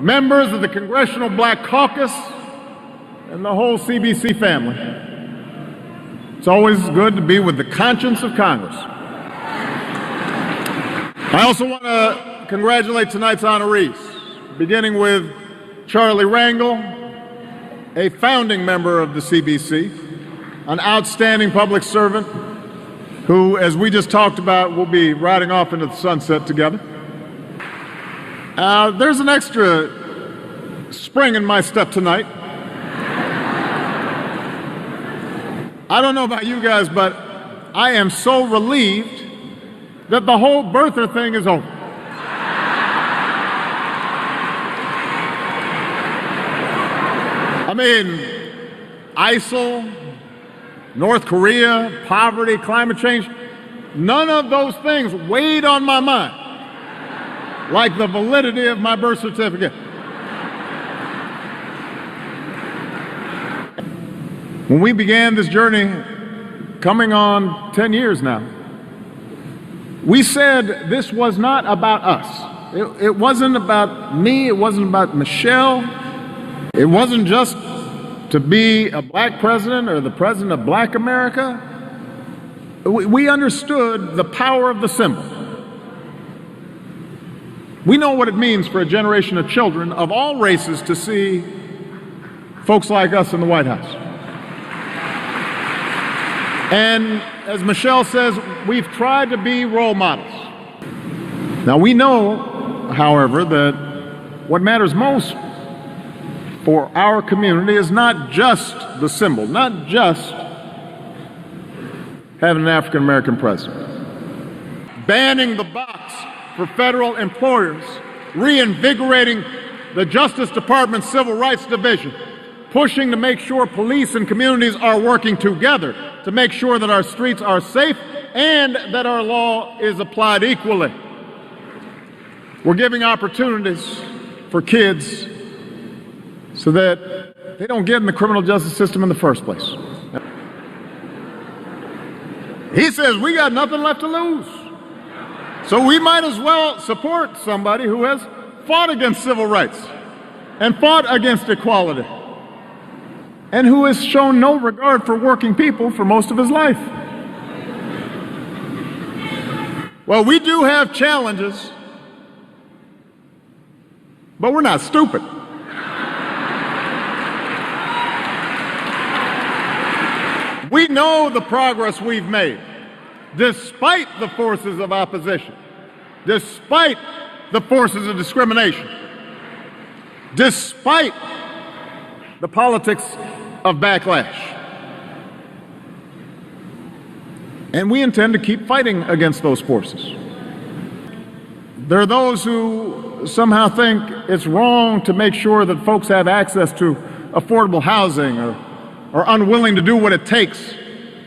members of the Congressional Black Caucus, and the whole CBC family. It's always good to be with the conscience of Congress. I also want to congratulate tonight's honorees, beginning with Charlie Rangel, a founding member of the CBC, an outstanding public servant who, as we just talked about, will be riding off into the sunset together. There's an extra spring in my step tonight. I don't know about you guys, but I am so relieved that the whole birther thing is over. I mean, ISIL, North Korea, poverty, climate change, none of those things weighed on my mind like the validity of my birth certificate. When we began this journey, coming on 10 years now, we said this was not about us. It wasn't about me, it wasn't about Michelle, it wasn't just to be a black president or the president of black America. We understood the power of the symbol. We know what it means for a generation of children of all races to see folks like us in the White House. And as Michelle says, we've tried to be role models. Now we know, however, that what matters most for our community is not just the symbol, not just having an African American president. Banning the box for federal employers, reinvigorating the Justice Department's Civil Rights Division, pushing to make sure police and communities are working together to make sure that our streets are safe and that our law is applied equally. We're giving opportunities for kids so that they don't get in the criminal justice system in the first place. He says we got nothing left to lose. So we might as well support somebody who has fought against civil rights and fought against equality, and who has shown no regard for working people for most of his life. Well, we do have challenges, but we're not stupid. We know the progress we've made, despite the forces of opposition, despite the forces of discrimination, despite the politics of backlash. And we intend to keep fighting against those forces. There are those who somehow think it's wrong to make sure that folks have access to affordable housing, or are unwilling to do what it takes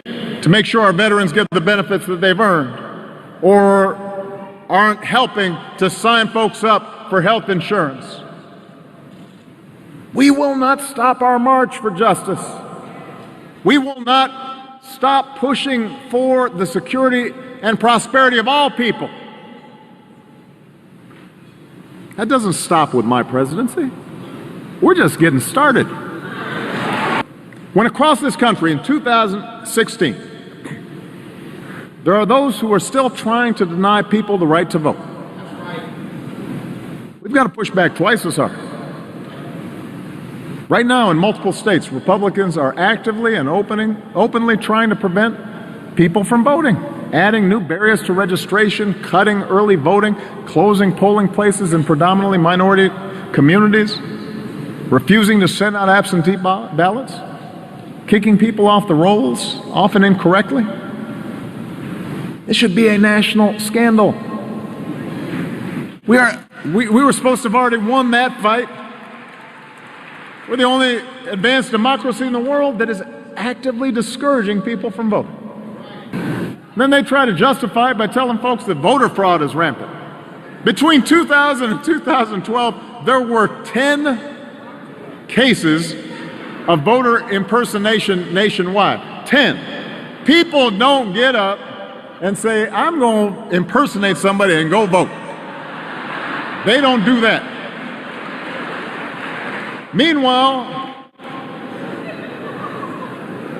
to make sure our veterans get the benefits that they've earned, or aren't helping to sign folks up for health insurance. We will not stop our march for justice. We will not stop pushing for the security and prosperity of all people. That doesn't stop with my presidency. We're just getting started. When across this country in 2016, there are those who are still trying to deny people the right to vote, we've got to push back twice as hard. Right now, in multiple states, Republicans are actively and openly trying to prevent people from voting, adding new barriers to registration, cutting early voting, closing polling places in predominantly minority communities, refusing to send out absentee ballots, kicking people off the rolls, often incorrectly. This should be a national scandal. We were supposed to have already won that fight. We're the only advanced democracy in the world that is actively discouraging people from voting. Then they try to justify it by telling folks that voter fraud is rampant. Between 2000 and 2012, there were 10 cases of voter impersonation nationwide. 10. People don't get up and say, I'm going to impersonate somebody and go vote. They don't do that. Meanwhile,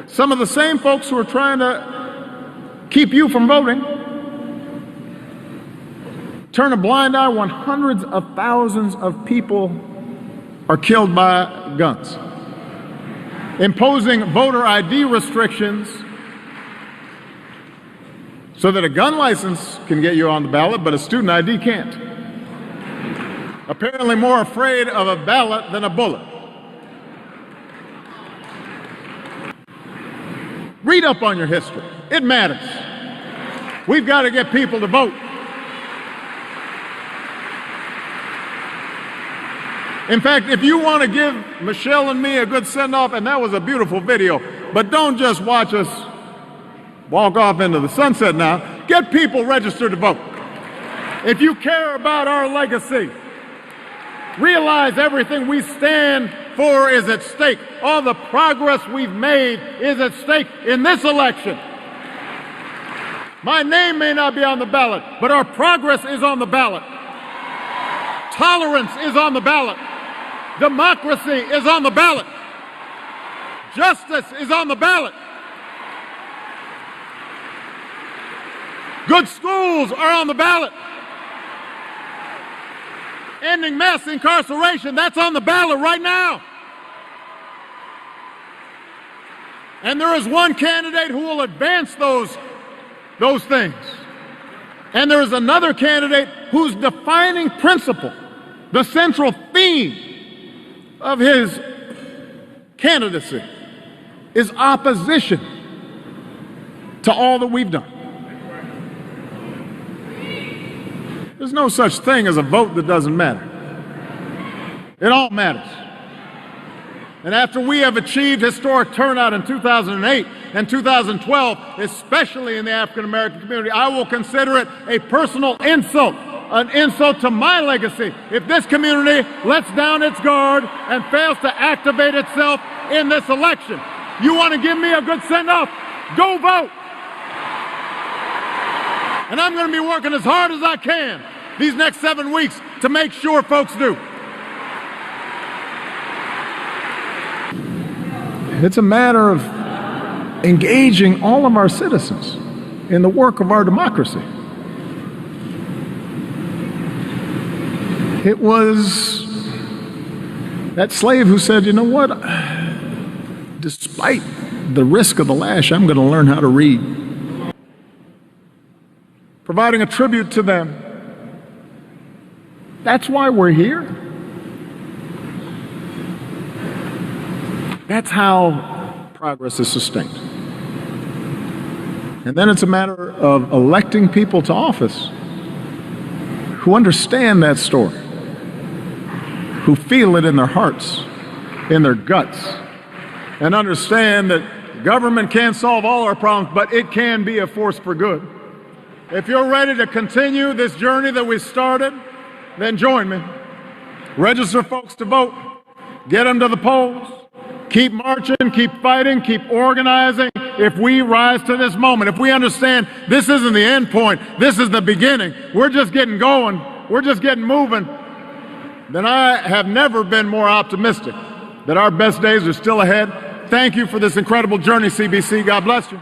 some of the same folks who are trying to keep you from voting turn a blind eye when hundreds of thousands of people are killed by guns. Imposing voter ID restrictions so that a gun license can get you on the ballot, but a student ID can't. Apparently more afraid of a ballot than a bullet. Read up on your history. It matters. We've got to get people to vote. In fact, if you want to give Michelle and me a good send-off, and that was a beautiful video, but don't just watch us walk off into the sunset now, get people registered to vote. If you care about our legacy, realize everything we stand for is at stake. All the progress we've made is at stake in this election. My name may not be on the ballot, but our progress is on the ballot. Tolerance is on the ballot. Democracy is on the ballot. Justice is on the ballot. Good schools are on the ballot. Ending mass incarceration, that's on the ballot right now. And there is one candidate who will advance those things. And there is another candidate whose defining principle, the central theme of his candidacy, is opposition to all that we've done. There's no such thing as a vote that doesn't matter. It all matters. And after we have achieved historic turnout in 2008 and 2012, especially in the African American community, I will consider it a personal insult, an insult to my legacy, if this community lets down its guard and fails to activate itself in this election. You want to give me a good send-off? Go vote. And I'm going to be working as hard as I can these next 7 weeks to make sure folks do. It's a matter of engaging all of our citizens in the work of our democracy. It was that slave who said, you know what, despite the risk of the lash, I'm going to learn how to read. Providing a tribute to them. That's why we're here. That's how progress is sustained. And then it's a matter of electing people to office who understand that story, who feel it in their hearts, in their guts, and understand that government can't solve all our problems, but it can be a force for good. If you're ready to continue this journey that we started, then join me. Register folks to vote. Get them to the polls. Keep marching, keep fighting, keep organizing. If we rise to this moment, if we understand this isn't the end point, this is the beginning, we're just getting going, we're just getting moving, then I have never been more optimistic that our best days are still ahead. Thank you for this incredible journey, CBC. God bless you.